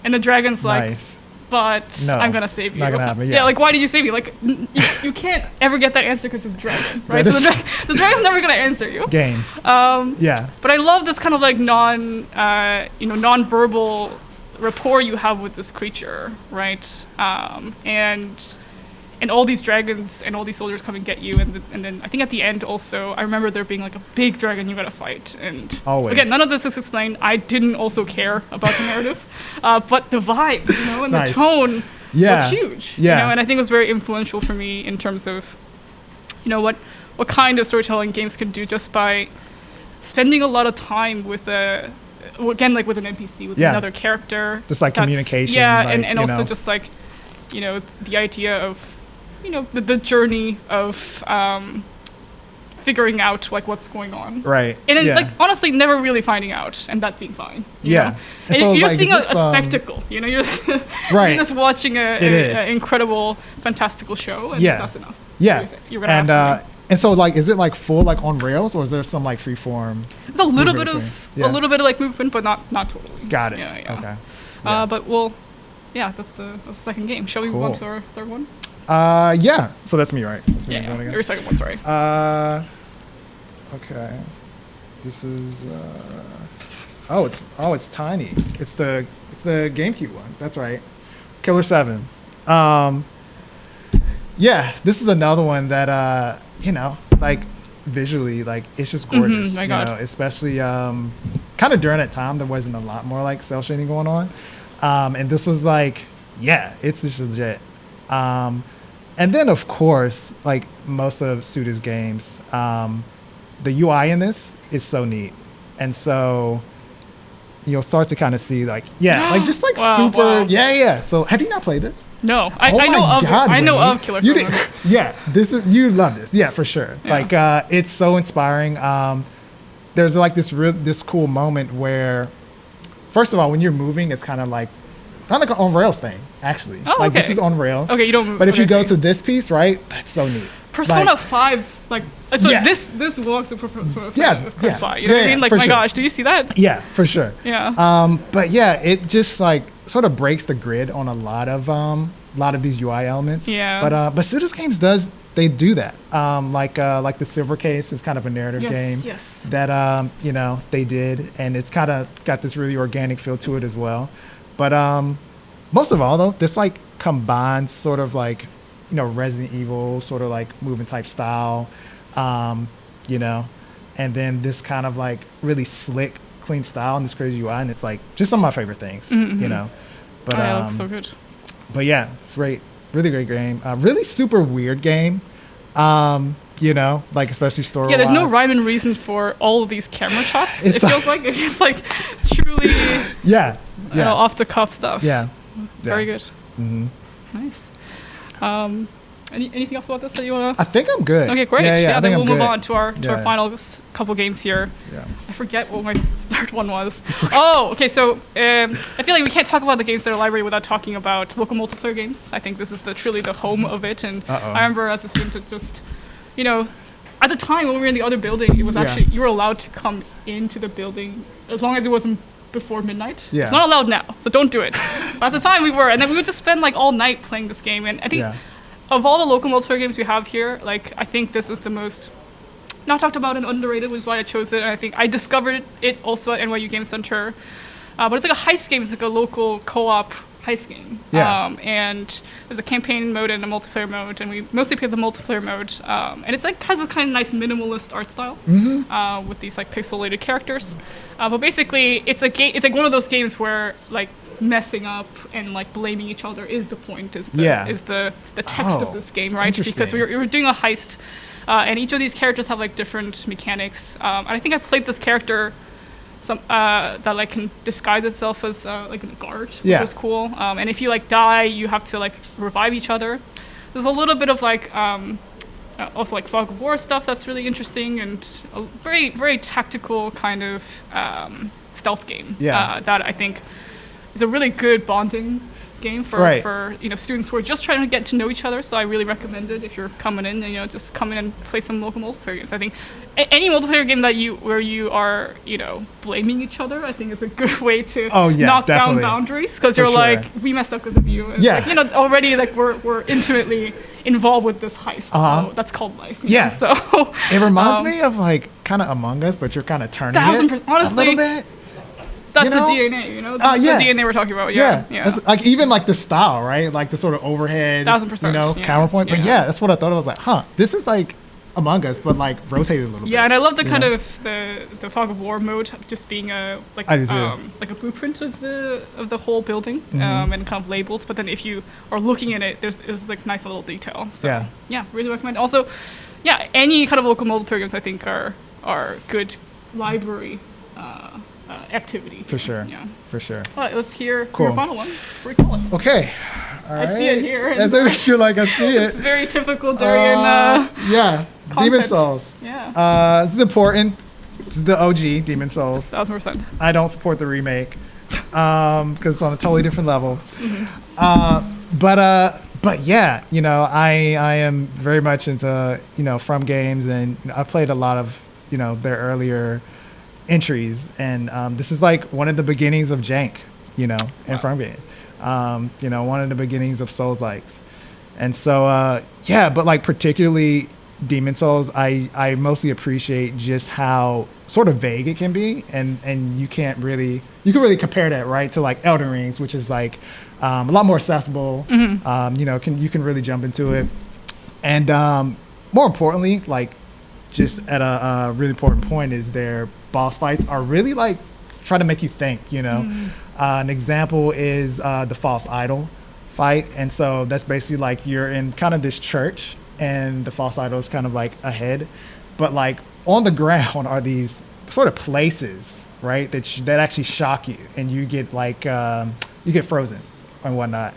And the dragon's like, Nice. but No, I'm gonna save you. not gonna happen, Yeah. yeah. Like why did you save me? Like you can't ever get that answer because it's dragon, right? That So is- the dragon's never gonna answer you. Games. Yeah. But I love this kind of like non-verbal rapport you have with this creature, right? And all these dragons and all these soldiers come and get you, and then I think at the end also, I remember there being like a big dragon you gotta fight, and Always. again, none of this is explained. I didn't also care about the narrative, but the vibes, and Nice. the tone Yeah. was huge, Yeah. and I think it was very influential for me in terms of, what kind of storytelling games can do just by spending a lot of time with again, like with an NPC, with Yeah. another character. Just, like, That's- communication, Yeah, like, and you also know. just like, the idea of, the journey of figuring out like what's going on. Right. And then, yeah. like honestly, never really finding out, and that being fine. you Yeah. know? And And so, you're like, seeing is a this, spectacle. You're just, Right. you're just watching It is. a incredible, fantastical show, and Yeah. that's enough. Yeah. You're gonna And ask me. and so like, is it like full like on rails, or is there some like free form? It's a little bit movement of to it? Yeah. a little bit of like movement, but not totally. Got it. Yeah, yeah. Okay. Yeah. But that's the second game. Shall we move on Cool. to our third one? Yeah. So that's me, right? That's me Yeah, going again? your second one. Sorry. Okay. This is. It's tiny. It's the GameCube one. That's right. Killer 7. Yeah, this is another one that like visually, like it's just gorgeous. my God. Especially kind of during that time, there wasn't a lot more like cell shading going on, and this was like, yeah, it's just legit. And then of course, like most of Suda's games, the UI in this is so neat, and so you'll start to kind of see like, yeah, like just like Wow, super, wow. yeah. So have you not played it? No, Oh I know my of God, I know Winnie. of Killer You Seven. did- Yeah, you love this. Yeah, for sure. Yeah. Like it's so inspiring. There's like this cool moment where, first of all, when you're moving, it's kind of like not like an on rails thing. Actually, Oh, like this okay. is on rails. Okay, you don't move. But if okay, you go I see. to this piece, right, that's so neat. Persona like- 5, like so Yeah. this walks to Persona 5 Yeah, yeah. by. You know what I Yeah, mean? Like for my sure. gosh, do you see that? Yeah, for sure. Yeah. But yeah, it just like sort of breaks the grid on a lot of these UI elements. Yeah. But Suda's games does they do that. Like the Silver Case is kind of a narrative game that they did, and it's kind of got this really organic feel to it as well. But most of all, though, this like combines sort of like Resident Evil sort of like movement type style, and then this kind of like really slick, clean style and this crazy UI, and it's like just some of my favorite things, But it looks so good. But yeah, it's great, really great game. Really super weird game. Like especially story. Yeah, there's no rhyme and reason for all of these camera shots. It feels like truly off the cuff stuff. Yeah. Very good. Mm-hmm. Nice. Anything else about this that you wanna? I think I'm good. Okay, great. Yeah, then we'll move on to our final couple games here. Yeah. I forget what my third one was. Oh, okay. So I feel like we can't talk about the games that are library without talking about local multiplayer games. I think this is truly the home of it. And I remember as a student, it just, at the time when we were in the other building, it was actually you were allowed to come into the building as long as it wasn't before midnight. Yeah. It's not allowed now, so don't do it. But at the time we were, and then we would just spend like all night playing this game. And I think of all the local multiplayer games we have here, like I think this was the most not talked about and underrated, which is why I chose it. And I think I discovered it also at NYU Game Center. But it's like a heist game. It's like a local co-op heist game. Yeah. And there's a campaign mode and a multiplayer mode, and we mostly play the multiplayer mode. And it's like has a kind of nice minimalist art style with these like pixelated characters. But basically, it's a game. It's like one of those games where like messing up and like blaming each other is the point. Is the text of this game, right? Because we were doing a heist. And each of these characters have like different mechanics. And I think I played this character that like can disguise itself as like a guard, which is cool. And if you like die, you have to like revive each other. There's a little bit of like also like fog of war stuff that's really interesting, and a very, very tactical kind of stealth game that I think is a really good bonding game for students who are just trying to get to know each other. So I really recommend it if you're coming in and just come in and play some local multiplayer games. I think any multiplayer game where you are blaming each other, I think is a good way to knock down boundaries, because you're like, we messed up because of you. And like, already like we're intimately involved with this heist. So that's called life. So it reminds me of like kind of Among Us, but you're kind of turning it honestly, a little bit. That's the DNA, the DNA we're talking about. Yeah. That's, like even like the style, right? Like the sort of overhead, 1000%, camera point. But that's what I thought. I was like, this is like Among Us, but like rotated a little bit. Yeah, and I love the kind of the fog of war mode just being a like a blueprint of the whole building and kind of labels. But then if you are looking at it, there's like nice little detail. So really recommend. Also, any kind of local multiplayer games I think are good library activity. For sure. For sure. All right, let's hear your final one. Recall it. Okay. All right. I see it here. As I wish you like I see it. It's very typical Darion. Demon Souls. Yeah. This is important. This is the OG Demon Souls. 1000%. I don't support the remake because it's on a totally different level. But yeah, I am very much into From games, and I played a lot of their earlier entries, and this is like one of the beginnings of jank, and From games. One of the beginnings of Souls-likes. And so but like particularly Demon Souls, I mostly appreciate just how sort of vague it can be, and you can really compare that, right, to like Elden Rings, which is like a lot more accessible. You can really jump into it, and more importantly, like just at a really important point is their boss fights are really like try to make you think. An example is the False Idol fight, and so that's basically like you're in kind of this church, and the false idol is kind of like ahead, but like on the ground are these sort of places, right, that actually shock you, and you get like you get frozen and whatnot.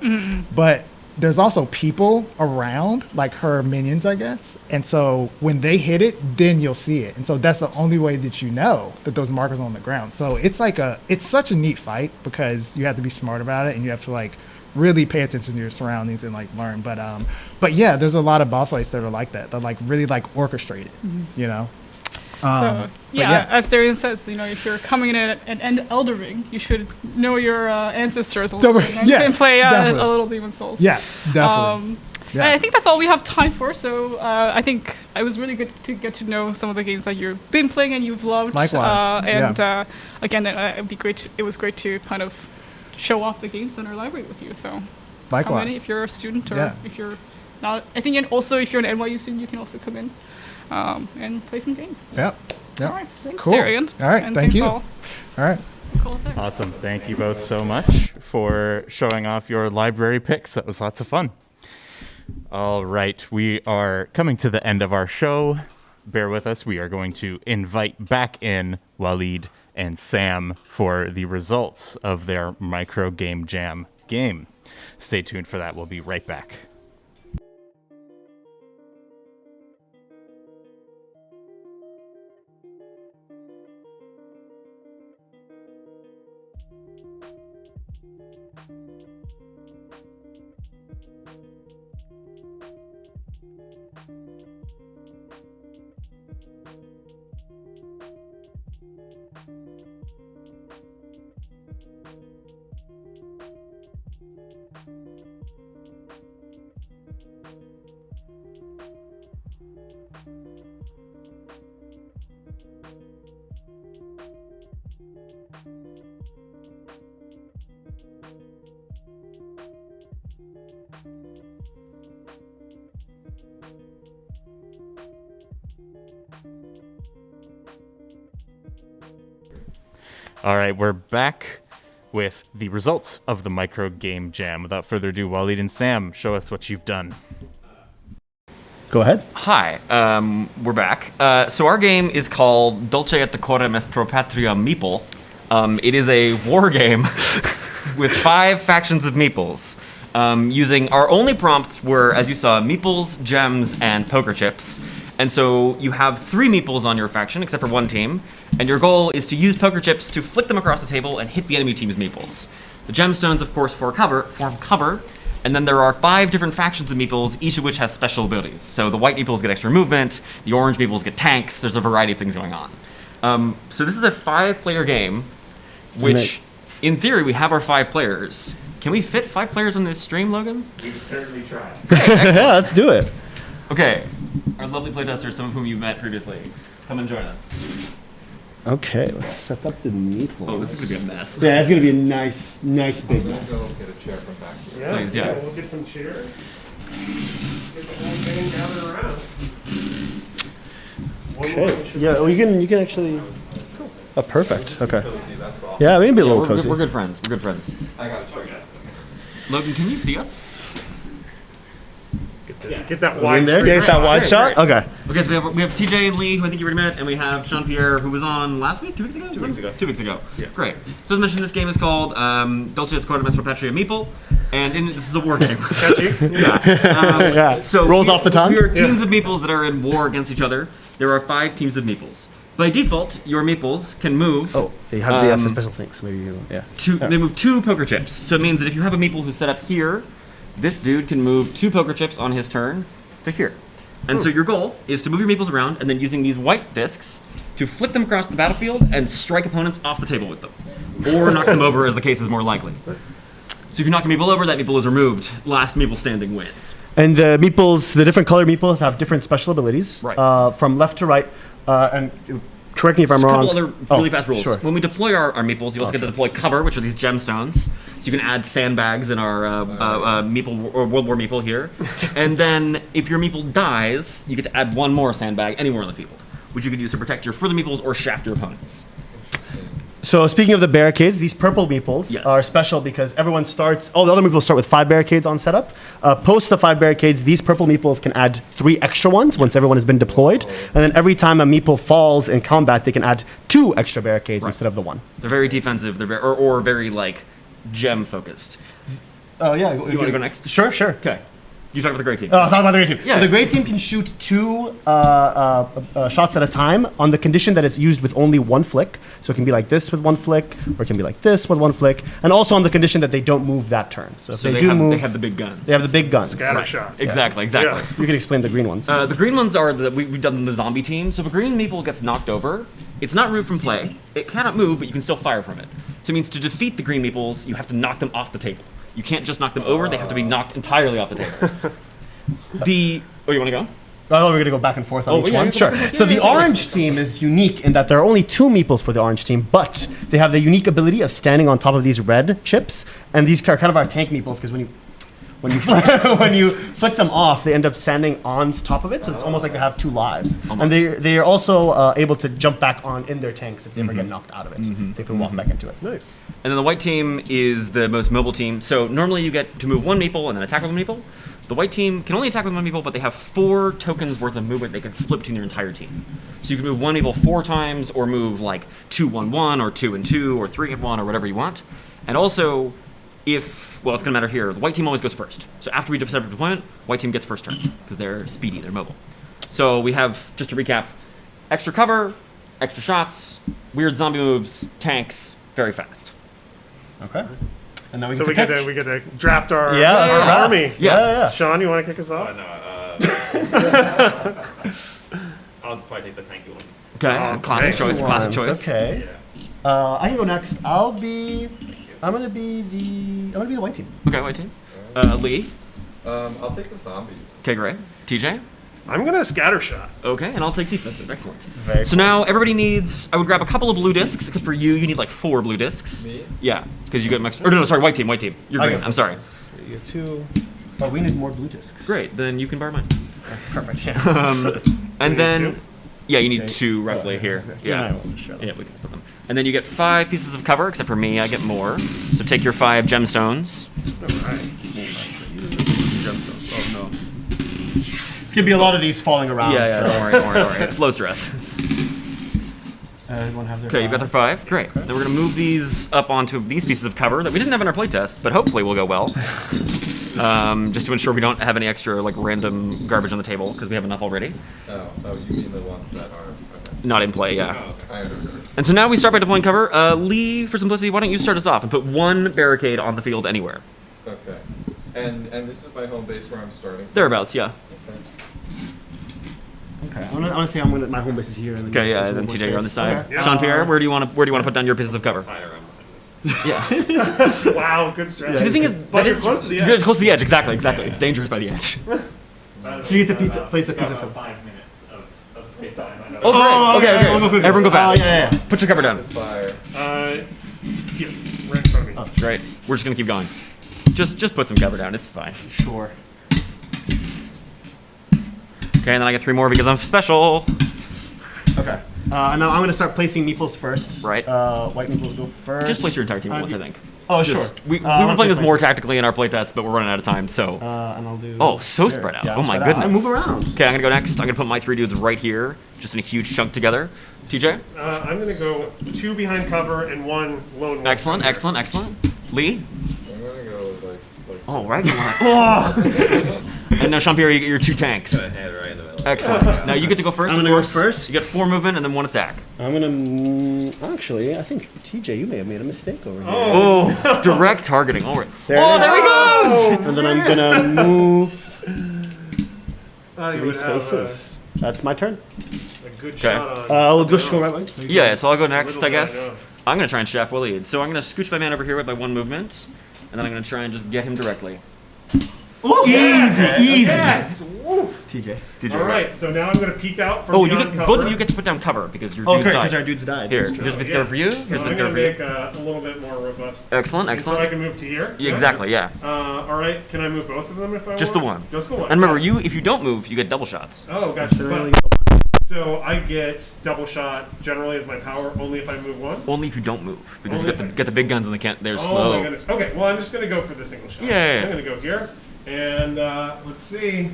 But there's also people around, like her minions, I guess, and so when they hit it, then you'll see it, and so that's the only way that you know that those markers are on the ground. So it's such a neat fight because you have to be smart about it, and you have to like really pay attention to your surroundings and like learn. But yeah, there's a lot of boss fights that are like that like really like orchestrated, as Darion says, if you're coming in at an end Elder Ring, you should know your ancestors a little bit and play a little Demon Souls. Yeah, definitely. Yeah. I think that's all we have time for. So I think it was really good to get to know some of the games that you've been playing and you've loved. Likewise. Again, it was great to kind of show off the Game Center library with you. So Likewise. come in if you're a student or if you're not. I think also if you're an NYU student, you can also come in and play some games. Yep. All right. Thanks, Cool. Darion. All right. And Thank thanks you. all. All right. Call it there. Awesome. Thank you both so much for showing off your library picks. That was lots of fun. All right. We are coming to the end of our show. Bear with us. We are going to invite back in Walid and Sam for the results of their Micro Game Jam game. Stay tuned for that. We'll be right back. All right, we're back with the results of the Micro Game Jam. Without further ado, Walid and Sam, show us what you've done. Go ahead. Hi, we're back. So our game is called Dolce et Decorum est pro patria meeple. It is a war game with 5 factions of meeples. Using our only prompts were, as you saw, meeples, gems, and poker chips. And so you have 3 meeples on your faction, except for one team, and your goal is to use poker chips to flick them across the table and hit the enemy team's meeples. The gemstones, of course, form cover, and then there are 5 different factions of meeples, each of which has special abilities. So the white meeples get extra movement, the orange meeples get tanks, there's a variety of things going on. So this is a 5-player game, which, in theory, we have our 5 players. Can we fit 5 players on this stream, Logan? We can certainly try. Yeah, let's do it. Okay, our lovely playtesters, some of whom you've met previously, come and join us. Okay, let's set up the meatballs. Oh, this is gonna be a mess. Yeah, it's gonna be a nice big mess. Get a chair from back here. Yeah, Please, yeah. We'll get some chairs. Get the whole thing gathered around. One more, Okay. we should- Yeah, well, you can actually. Oh, perfect. Okay. Cozy, that's all. Yeah, maybe a little we're cozy. We're good friends. We're good friends. I got a chair. Logan, can you see us? Get that In wide there, screen get that wide Great, shot. great. Okay. Okay, so we have TJ and Lee, who I think you already met, and we have Jean Pierre, who was on last week, 2 weeks ago. 2 weeks ago. 2 weeks ago. Yeah. Great. So as mentioned, this game is called Dolce et Decorum est pro patria meeple, and this is a war game. Catchy. Yeah. So Rolls off the tongue. We are teams of meeples that are in war against each other. There are 5 teams of meeples. By default, your meeples can move. Oh, they have the for special things. Maybe you. Yeah. They move 2 poker chips. So it means that if you have a meeple who's set up here, this dude can move 2 poker chips on his turn to here. And so your goal is to move your meeples around and then using these white discs to flick them across the battlefield and strike opponents off the table with them. Or knock them over as the case is more likely. So if you knock a meeple over, that meeple is removed. Last meeple standing wins. And the meeples, the different color meeples have different special abilities. Right. From left to right, and correct me if I'm Just a wrong. couple other really fast rules. Sure. When we deploy our meeples, you also get to deploy cover, which are these gemstones. So you can add sandbags in our meeple or World War meeple here. And then if your meeple dies, you get to add 1 more sandbag anywhere on the field, which you can use to protect your further meeples or shaft your opponents. So speaking of the barricades, these purple meeples Yes. are special because everyone starts. All the other meeples start with 5 barricades on setup. Post the 5 barricades, these purple meeples can add 3 extra ones once everyone has been deployed, and then every time a meeple falls in combat, they can add 2 extra barricades instead of the 1. They're very defensive. They're or very like gem focused. Oh yeah. You want to go next? Sure. Okay. You talk about the gray team. Oh, talk about the gray team. Yeah. So the gray team can shoot 2 shots at a time on the condition that it's used with only 1 flick. So it can be like this with 1 flick, or it can be like this with 1 flick, and also on the condition that they don't move that turn. So if So they do have, move, they have the big guns. they have the big guns. Scatter shot. Exactly. Yeah. You can explain the green ones. The green ones are we've done the zombie team. So if a green meeple gets knocked over, it's not removed from play. It cannot move, but you can still fire from it. So it means to defeat the green meeples, you have to knock them off the table. You can't just knock them over; they have to be knocked entirely off the table. The oh, you want to go? I thought we were going to go back and forth on each one. yeah, Sure. So the orange team is unique in that there are only 2 meeples for the orange team, but they have the unique ability of standing on top of these red chips, and these are kind of our tank meeples because when you flick them off, they end up standing on top of it, so it's almost like they have 2 lives. And they are also able to jump back on in their tanks if they ever get knocked out of it. They can walk back into it. Nice. And then the white team is the most mobile team. So normally you get to move 1 meeple and then attack with 1 meeple. The white team can only attack with 1 meeple, but they have 4 tokens worth of movement they can split between their entire team. So you can move 1 meeple 4 times, or move like 2-1-1, or 2-2, or 3-1, or whatever you want. And also, it's going to matter here. The white team always goes first. So after we set up deployment, white team gets first turn because they're speedy, they're mobile. So we have, just to recap, extra cover, extra shots, weird zombie moves, tanks, very fast. Okay. And now we So get we get to draft our, let's our draft. army. Yeah. Sean, you want to kick us off? I'll probably take the tanky ones. Okay, classic choice, classic choice. Okay. I can go next. I'm gonna be the white team. Okay, white team. Lee. I'll take the zombies. Okay, great. TJ. I'm going to scattershot. Okay, and I'll take defensive. Excellent. Very So now everybody needs. I would grab a couple of blue discs, except for you. You need like 4 blue discs. Me? Yeah, because you get extra. Or no, sorry, white team. White team. You're green. I'm sorry. You get 2. But we need more blue discs. Great. Then you can borrow mine. Perfect. Yeah. And then. need 2? Yeah, you need 2 roughly here. Yeah. Yeah, we can split them. And then you get 5 pieces of cover, except for me, I get more. So take your 5 gemstones. All right. Oh no. It's gonna be a lot of these falling around. Yeah, so. don't worry. It's low stress. Everyone have their Okay, you've got their 5. Great. Then we're gonna move these up onto these pieces of cover that we didn't have in our playtest, but hopefully will go well. Just to ensure we don't have any extra like random garbage on the table because we have enough already. Oh, you mean the ones that are Not in play, yeah. Oh, okay. I understand. And so now we start by deploying cover. Lee, for simplicity, why don't you start us off and put 1 barricade on the field anywhere? Okay. And this is my home base where I'm starting. Thereabouts, yeah. Okay. I'm gonna say my home base is here. And then Okay, yeah. this Then is TJ, you're on this side. Okay. Yeah. Jean Pierre, where do you want to put down your pieces of cover? Yeah. Wow, good strategy. See, the thing is, But you're close to the edge. You're close to the edge. Exactly. It's dangerous by the edge. So you get to place a piece of cover. 5 minutes of playtime. I know. Oh, great. Okay. We'll go quickly. Everyone go fast. Yeah. Put your cover down. Fire. Here, right in front of me. Great. We're just gonna keep going. Just put some cover down. It's fine. Sure. Okay, and then I get 3 more because I'm special. Okay. Now I'm gonna start placing meeples first. Right. White meeples go first. Just place your entire team at once, I think. Oh, Just- sure. We were I'll playing this place more my team. tactically in our playtest, but we're running out of time, so. And I'll do. Oh, so there. spread out. Yeah, Oh my spread out. goodness. Move around. Okay, I'm gonna go next. I'm gonna put my 3 dudes right here, just in a huge chunk together. TJ? I'm going to go 2 behind cover and 1 lone wolf. Excellent. Lee? I'm gonna go like Oh, right. Oh! And now, Jean-Pierre, you get your 2 tanks. Head right in the middle. Excellent. Now you get to go first. I'm of gonna go course. first? You get 4 movement and then 1 attack. I'm gonna. Actually, I think TJ, you may have made a mistake over here. Oh, direct targeting. All right. There Oh, it there he goes! And then I'm gonna move You 3 would have spaces. That's my turn. a good Okay. shot on. We'll just go right way. So Yeah, so I'll go next, Little I bit, I guess. know. I'm going to try and shaft Walid. So I'm going to scooch my man over here with my 1 movement, and then I'm going to try and just get him directly. Easy. Yes! Woo. TJ. TJ, All right, so now I'm going to peek out from Oh, you beyond get, cover. both of you get to put down cover because your Oh, dudes okay, died. because our dudes died. Here, That's true. here's a piece of Yeah. cover for you. So Here's a piece I'm of cover going for to you. make a little bit more robust. Excellent, So I excellent. can move to here? Yeah, exactly, yeah. All right, can I move both of them if I Just want? the one. Just the one. And remember, yeah. if you don't move, you get double shots. Oh, gotcha. So I only But- get the one. So I get double shot generally as my power only if I move 1? Only if you don't move, because Only you if I- get the big guns and they can't. They're Oh slow. my goodness. Okay, well I'm just going to go for the single shot. Yeah. I'm going to go here. And let's see.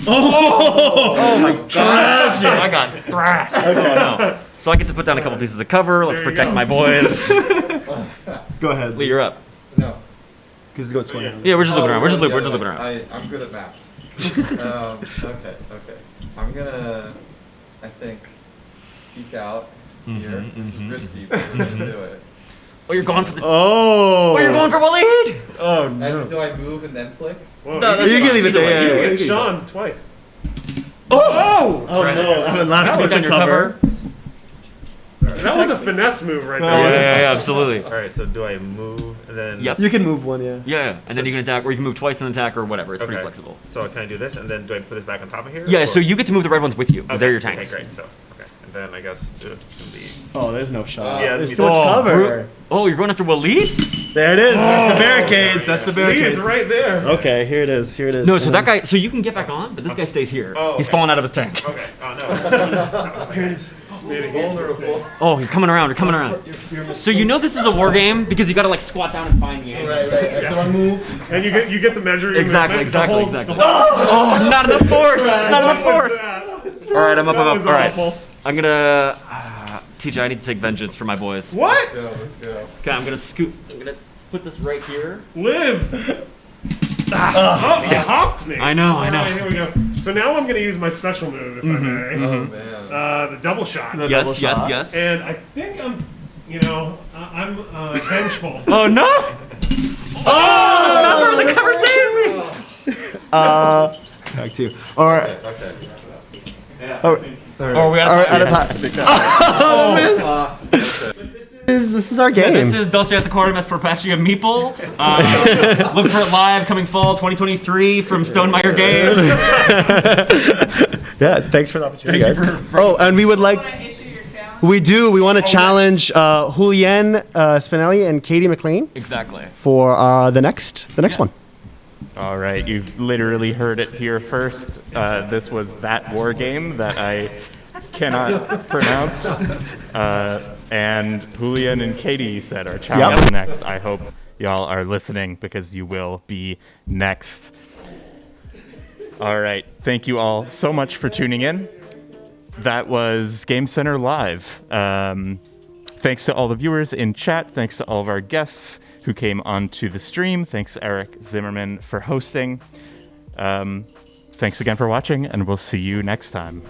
Oh my god! I got thrashed. Okay. No. So I get to put down a couple pieces of cover. Let's There you protect go. my boys. Go ahead. Lee, you're up. no. Because it's going on. Yeah, we're just looping around. We're just yeah, looping around. I'm good at math. Okay. I'm gonna, I think, peek out here. This is risky, but we're gonna do it. Oh, you're going for the. Oh. Oh, you're going for Walid. Oh And do I move and then flick? Whoa, No, that's You fine. can leave it Either way, there. either Yeah, way. hit Sean twice. Oh Try no! it. I'm in last Put piece down of your cover. That was a finesse move right there. Yeah, absolutely. All right, so do I move and then? Yep. You can move one, yeah. Yeah, and then you can attack, or you can move twice and attack, or whatever. It's pretty flexible. So can I do this, and then do I put this back on top of here? Yeah, or? so you get to move the red ones with you. Okay, They're your tanks. Okay, great. So, and then I guess it's gonna be. Oh, there's no shot. Yeah, there's it's too much cover. Oh, you're going after Walid? There it is. That's the barricades. That's the Lee barricades. is right there. Okay, here it is. Here it is. No, so that guy, so you can get back on, but this guy stays here. Oh, He's okay. falling out of his tank. Okay. Oh no. Here it is. Vulnerable. Oh, you're coming around, you're coming around. So you know this is a war game because you gotta like squat down and find the angles. That's the wrong move. And you get the measuring. Exactly, movement, the exactly, whole- exactly. Oh, not enough force! Not enough force! All right, I'm up, I'm up. All right, awful. I'm gonna. TJ, I need to take vengeance for my boys. What? Let's go. Okay, I'm gonna scoot. I'm gonna put this right here. Live. He hopped me. I know, I know. All right, here we go. So now I'm going to use my special move, if I may. Oh man. The double shot. Yes, yes, yes. And I think I'm vengeful. Oh no! Oh, the cover saves me. Back to you. All right. Okay. Oh, we Out of time. This is our game. This is Dolce at the Quarter Perpetua Meeple. Look for it live coming fall 2023 from Stonemeyer Games. Yeah, thanks for the opportunity, guys. And we would like. We do. We want to challenge Julian Spinelli and Katie McLean Exactly. for the next one. All right, you've literally heard it here first. This was that war game that I cannot pronounce. And Julian and Katie, you said, are challenged next. I hope y'all are listening because you will be next. All right, thank you all so much for tuning in. That was Game Center Live. Thanks to all the viewers in chat. Thanks to all of our guests who came onto the stream. Thanks, Eric Zimmerman, for hosting. Thanks again for watching, and we'll see you next time.